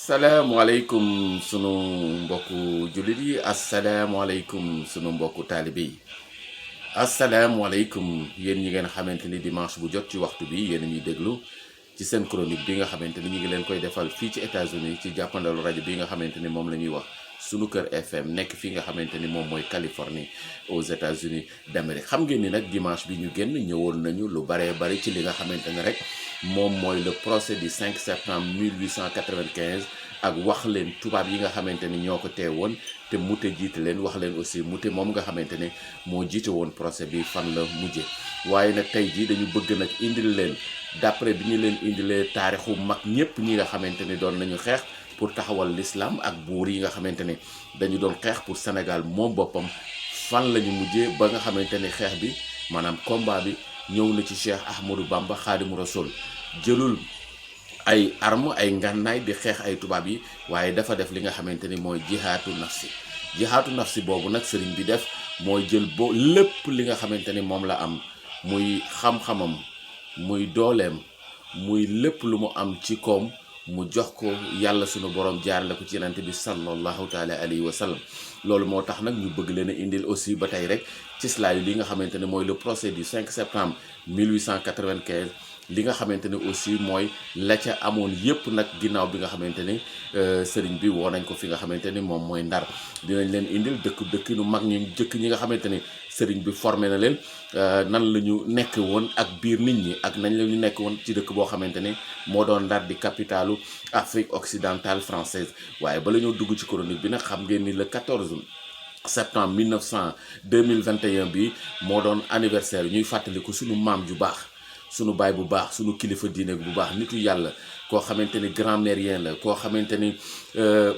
asalaamualeykum sunu mbokku jullit yi asalaamualeykum sunu mbokku taalibe yi asalaamualeykum yéen ñi ngeen xamante ni dimanche bu jot ci waxtu bi yéen ñuy déglu ci seen chronique bi nga xamante ni ñu ngi leen koy defal fii ci États-Unis ci jàppandalu rajo bi nga xamante ni moom la ñuy wax sunu kër FM nekk fi nga xamante ni moom mooy Californie aux États-Unis d'Amérique. xam ngeen ni nag dimanche bi ñu génn ñëwoon nañu lu baree bari ci li nga xamante ne rek moom mooy le procès du 5 septembre 1895 ak wax leen tubaab yi nga xamante ni ñoo ko teewoon te mute jiite leen wax leen aussi mute moom nga xamante ne moo jiite woon procès bi fan la mujje waaye nag tey jii dañu bëgg nag indil leen d'après bi ñu leen indilee taarixu mag ñëpp ñi nga xamante ni doon nañu xeex pour taxawal l'islam ak buur yi nga xamante ne dañu doon xeex pour Sénégal moom boppam fan la ñu mujjee ba nga xamante ni xeex bi maanaam combat bi ñëw na ci Cheikh Ahmadou Bamba Khadimu Rasoul jëlul ay arme ay ngànnaay di xeex ay tubaab yi waaye dafa def li nga xamante ni mooy jihaatu nafsi boobu nag sëriñ bi def mooy jël lépp li nga xamante ni moom la am muy xam-xamam muy dooleem muy lépp lu mu am ci koom mu jox ko yàlla sunu borom jaarale ko ci yonent bi sallallahu taala alayhi wa sallam loolu moo tax nag ñu bëgg leen a indil aussi ba tey rek ci slide li nga xamante ne mooy le procès du 5 septembre 1895 li nga xamante ne aussi mooy la ca amoon yépp nag ginnaaw bi nga xamante ni sëriñ bi woo nañ ko fi nga xamante ni moom mooy Ndar dinañ leen indil dëkkinu mag ñi jëkk ñi nga xamante ni sëriñ bi formé na leen nan la ñu nekk woon ak biir nit ñi ak nañ la ñu nekk woon ci dëkk boo xamante ni moo doon Ndar di capitalu Afrique occidentale française waaye bala ñoo dugg ci chronique bi nag xam ngeen ni le 14 septembre 2021 bi moo doon anniversaire ñuy fàttaliku suñu maam ju baax sunu baay bu baax sunu kilifa diine bu baax nitu yàlla koo xamante ni grand-mérien la koo xamante ni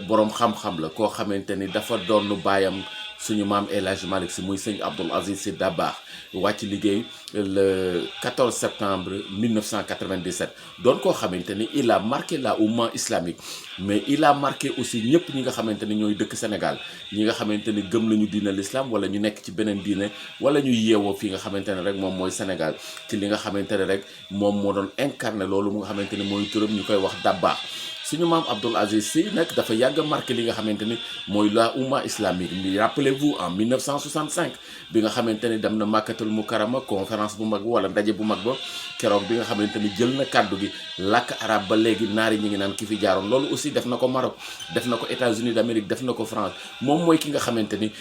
boroom xam-xam la koo xamante ni dafa doon baayam suñu maam El Hadj Malick Sy muy sëñ Abdoul Aziz Sy Dabakh wàcc liggéey le 14 septembre 1997 doon koo xamante ni il a marqué la oumma islamique mais il a marqué aussi ñëpp ñi nga xamante ni ñooy dëkk Sénégal ñi nga xamante ni gëm nañu diine l'islam wala ñu nekk ci beneen diine wala ñu yeewoo fi nga xamante ne rek moom mooy Sénégal ci li nga xamante ne rek moom moo doon incarné loolu mu nga xamante ni mooy turam ñu koy wax Dabakh suñu maam Abdoul Aziz Sy nag dafa yàgg marqué li nga xamante ni mooy la oumma islamique mi rappelez-vous en 1965 bi nga xamante ni dem na Makkatul Mukarrama conférence bu mag wala ndaje bu mag ba keroog bi nga xamante ni jël na kàddu gi làkk arab ba léegi naar yi ñu ngi naan ki fi jaaroon loolu aussi def na ko Maroc def na ko États-Unis d'Amérique def na ko France moom mooy ki nga xamante ni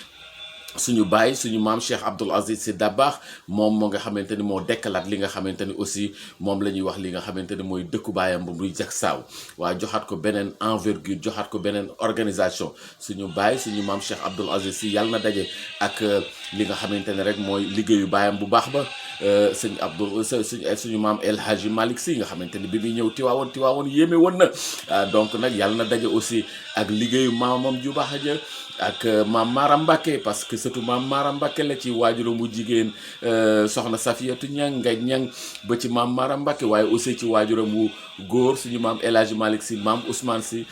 suñu baay suñu maam Cheikh Abdoul Aziz Sy Dabakh moom moo nga xamante ni moo dekkalaat li nga xamante ni aussi moom la ñuy wax li nga xamante ni mooy dëkku baayam bu muy Jaksaaw waaye joxaat ko beneen envergure joxaat ko beneen organisation suñu baay suñu maam Cheikh Abdoul Aziz Sy yàlla na daje ak li nga xamante ne rek mooy liggéeyu baayam bu baax ba sëñ Abdou suñu maam El Hadji Malick Sy nga xamante ni bi muy ñëw Tiwaawoon yéeme woon na donc nag yàlla na daje aussi ak liggéeyu maamam ju baax ja ak maam Maram Mbacké parce que surtout maam Maram Mbacké la ci waajuram bu jigéen soxna Safiyatu Ñang nga ñang ba ci maam Maram Mbacké waaye aussi ci waajuram bu góor suñu maam El Hadji Malick Sy maam Ousmane Sy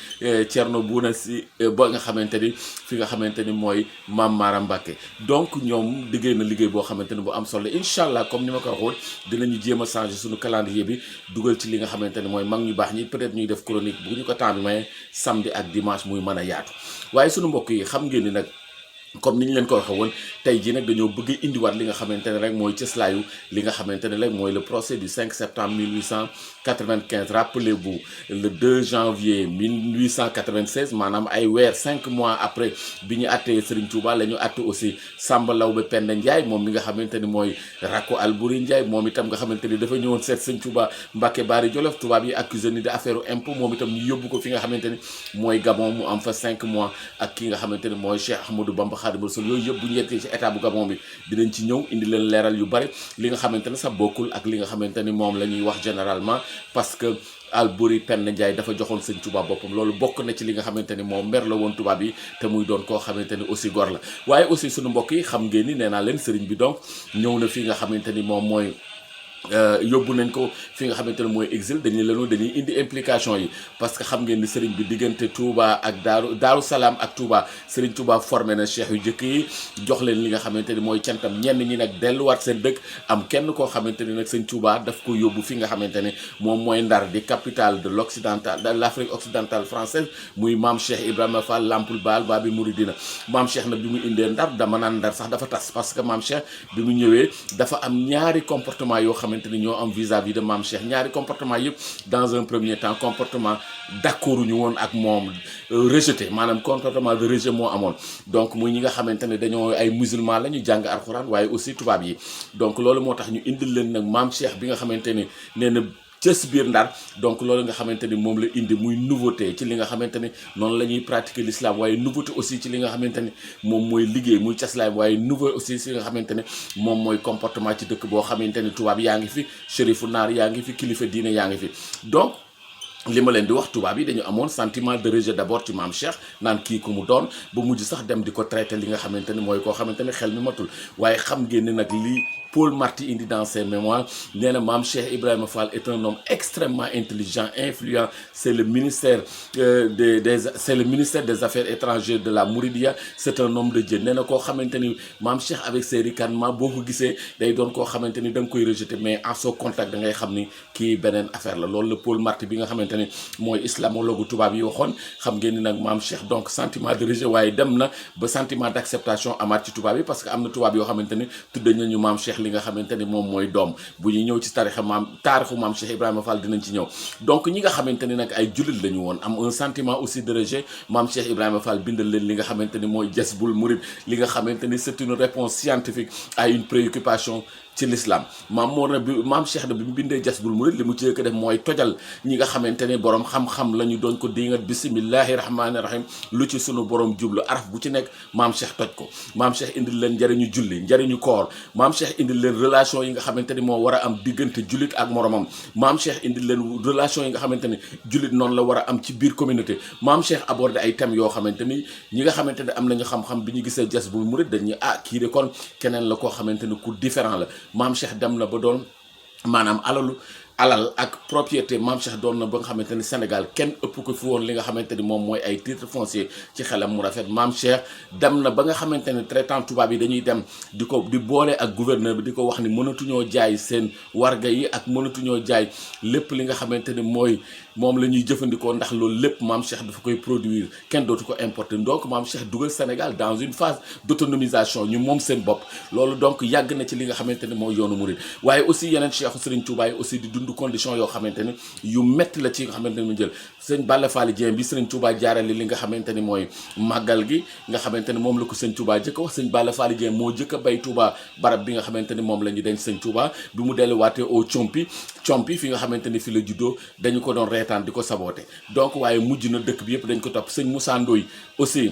Thierno Bouna Sy ba nga xamante ni fi nga xamante ni mooy maam Maram Mbacké donc ñoom liggéey na liggéey boo xamante ni bu am solo incha allah comme ni ma ko waxoon dinañu jéem a changer suñu calendrier bi dugal ci li nga xamante ni mooy mag ñu baax ñi peut-être ñuy def chronique bu ñu ko temps bi may samedi ak dimanche muy mën a yaatu waaye suñu mbokk yi xam ngeen ni nag comme ni ñu leen ko waxee woon tey jii nag dañoo bëgg indiwaat li nga xamante ne rek mooy cëslaayu li nga xamante ne rek mooy le procès du 5 septembre 1895 rappelez-vous le 2 janvier 1896 maanaam ay weer 5 mois après bi ñu attee Serigne Touba la ñu atte aussi Samba Lawbe Penda Ndiaye moom mi nga xamante ni mooy rakku Albouri Ndiaye moom itam nga xamante ni dafa ñëwoon seet Serigne Touba Mbacké Bari Jolof tubaab yi accusé ni de affaire impôt moom itam ñu yóbbu ko fi nga xamante ni mooy Gabon mu am fa 5 mois ak ki nga xamante ni mooy Cheikh Ahmadou Bamba Khadimu Rasul yooyu yëpp bu ñu yeggee ci état bu Gabon bi dinañ ci ñëw indi leen leeral yu bari li nga xamante ne sax bokkul ak li nga xamante ni moom la ñuy wax généralement parce que Albouri Penda Ndiaye dafa joxoon sëñ Touba boppam loolu bokk na ci li nga xamante ni moom mer la woon tubaab yi te muy doon koo xamante ni aussi gor la waaye aussi suñu mbokk yi xam ngeen ni nee naa leen sëriñ bi donc ñëw na fi nga xamante ni moom mooy yóbbu nañ ko fi nga xamante ne mooy exil dañuy indi implication yi parce que xam ngeen ni sëriñ bi diggante Touba ak Daaru Salaam ak Touba sëriñ Touba formé na cheikh yu njëkk yi jox leen li nga xamante ni mooy cantam ñenn ñi nag delluwaat seen dëkk am kenn koo xamante ni nag sëñ Touba daf ko yóbbu fi nga xamante ne moom mooy Ndar di capitale de l'occidental de l'Afrique occidentale française muy maam Cheikh Ibrahima Fall Lampul Baal Baabi Mouridina maam Cheikh nag bi mu indee Ndar dama naan Ndar sax dafa tas parce que maam Cheikh bi mu ñëwee dafa am ñaari comportement yoo xamante ni ñoo am vis-à-vis de maam Cheikh ñaari comportement yëpp dans un premier temps comportement d'accord ñu woon ak moom rejeté maanaam comportement de rejet moo amoon donc muy ñi nga xamante ne dañoo ay musulman la ñu jàng alxuraan waaye aussi tubaab yi donc loolu moo tax ñu indil leen nag maam Cheikh bi nga xamante ni nee na cës biir Ndar donc loolu nga xamante ni moom la indi muy nouveauté ci li nga xamante ni noonu la ñuy pratiquer l'islam waaye nouveauté aussi ci li nga xamante ni moom mooy liggéey muy caslaam waaye nouveau aussi ci li nga xamante ne moom mooy comportement ci dëkk boo xamante ni tubaab yaa ngi fi chérifu naar yaa ngi fi kilifa diine yaa ngi fi donc li ma leen di wax tubaab yi dañu amoon sentiment de rejet d'abord ci maam Cheikh naan kii ku mu doon ba mujj sax dem di ko traité li nga xamante ni mooy koo xamante ni xel mi matul waaye xam ngeen ne nag lii Paul Marty indi dans ses mémoires nee na maam Cheikh Ibrahima Fall est un homme extrêmement intelligent influent c'est le ministère c'est le ministère des affaires étrangères de la Mouridia c'est un homme de Dieu nee na koo xamante ni maam Cheikh avec ses ricanements boo ko gisee day doon koo xamante ni da nga koy rejeter mais en son contact da ngay xam ni kii beneen affaire la loolu la Paul Marty bi nga xamante ni mooy islamologue tubaab yi waxoon xam ngeen ni nag maam Cheikh donc sentiment de rejet waaye dem na ba sentiment d'acceptation amaat ci tubaab yi parce que am na tubaab yoo xamante ni tudd nañu maam Cheikh li nga xamante ni moom mooy doom bu ñu ñëw ci taarixu maam Cheikh Ibrahima Fall dinañ ci ñëw donc ñi nga xamante ni nag ay jullit la ñu woon am un sentiment aussi de rejet maam Cheikh Ibrahima Fall bindal leen li nga xamante ni mooy Jazbul Murid li nga xamante ni c'est une réponse scientifique à une préoccupation ci l'islam maam Cheikh na bi mu bindee Jazbul Murid li mu ci jëkk def mooy tojal ñi nga xamante ne borom xam-xam la ñu doon ko dingat bismillahi rahmaani rahim lu ci sunu borom jublu araf bu ci nekk maam Cheikh toj ko maam Cheikh indil leen njëriñu julli njëriñu koor maam Cheikh indil leen relation yi nga xamante ni moo war a am diggante jullit ak moromam maam Cheikh indil leen relation yi nga xamante ni jullit noonu la war a am ci biir communauté maam Cheikh abordé ay thèmes yoo xamante ni ñi nga xamante ne am nañu xam-xam bi ñu gisee Jazbul Murid dañuy kii de kon keneen la koo xamante ni ku différent la maam Cheikh dem na ba doon maanaam alal ak propriété maam Cheikh doon na ba nga xamante ni Sénégal kenn ëpp ko fi woon li nga xamante ni moom mooy ay titre foncier ci xelam mu rafet maam Cheikh dem na ba nga xamante ni traitant tubaab yi dañuy dem di boole ak gouverneur bi di ko wax ni mënatuñoo jaay seen warga yi ak mënatuñoo jaay lépp li nga xamante ni mooy moom la ñuy jëfandikoo ndax loolu lépp maam Cheikh dafa koy produire kenn dootu ko importer donc maam Cheikh dugal Sénégal dans une phase d'autonomisation ñu moom seen bopp loolu donc yàgg na ci li nga xamante ni mooy yoonu murid waaye aussi yeneen Cheikhu Serigne Touba yi aussi di dund condition yoo xamante ni yu metti la ci nga xamante ni mu jël sëñ Balla Fall Dieng bi Serigne Touba jaarale li nga xamante ni mooy màggal gi nga xamante ni moom la ko sëñ Touba jëkk wax sëñ Balla Fall Dieng moo jëkk a bay Touba barab bi nga xamante ni moom la ñu denc sëñ Touba bi mu delluwaatee au compi fi nga xamante ni fi la juddoo dañu ko doon reetaan di ko saboté donc waaye mujj na dëkk bi yëpp dañ ko topp sëñ Moussa Ndoye aussi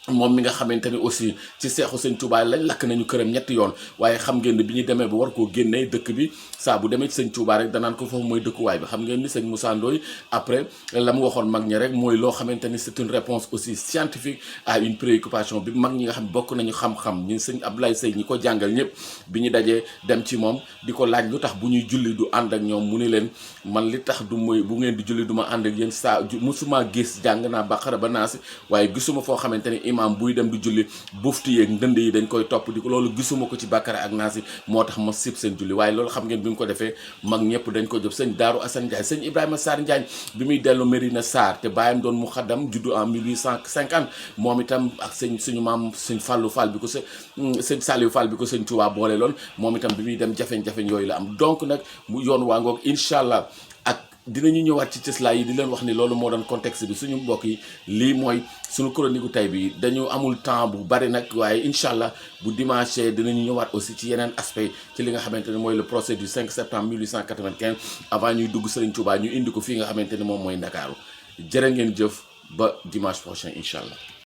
moom mi nga xamante ni aussi ci seexu sëñ Touba lañ lakk nañu këram ñetti yoon waaye xam ngeen ne bi ñu demee ba war koo génnee dëkk bi saa bu demee ci sëñ Touba rek danaan ko foofu mooy dëkkuwaay bi xam ngeen ni sëñ Moussa Ndoye après la mu waxoon mag ñi rek mooy loo xamante ni c'est une réponse aussi scientifique à une préoccupation bi mag ñi nga xam bokk nañu xam-xam ñi sëñ Abdoulaye Seye ñi ko jàngal ñëpp bi ñu dajee dem ci moom di ko laaj lu tax bu ñuy julli du ànd ak ñoom mu ni leen man li tax du mooy bu ngeen di julli du ma ànd ak yéen saa musuma gis jàng naa Baqara ba Naas waaye gisuma foo xamante ni imam buy dem di julli buftu yeeg ndënd yi dañ koy topp di ko loolu gisuma ko ci Baqara ak Naas moo tax ma sib seen julli waaye loolu xam ngeen bi mu ko defee mag ñëpp dañ ko jëf sëñ Daaru Assane Ndiaye sëñ Ibrahima Sarr Ndiaye bi muy dellu Mérina Sarr te baayam doon muxaddam juddu en 1850 moom itam ak suñu maam sëñ Fallou Fall bi ko sëñ Saliou Fall bi ko sëñ Touba boole loon moom itam bi muy dem jafeñ-jafeñ yooyu la am donc nag mu yoon waa ngoog incha allah dinañu ñëwaat ci cëslaay yi di leen wax ni loolu moo doon contexte bi suñu mbokk yi lii mooy suñu chronique gu tey bi dañu amul temps bu bari nag waaye incha allah bu dimanche dinañu ñëwaat aussi ci yeneen aspect ci li nga xamante ne mooy le procès du 5 septembre 1895 avant ñuy dugg Serigne Touba ñu indi ko fii nga xamante ne moom mooy Ndakaaru jërë ngeen jëf ba dimanche prochain incha allah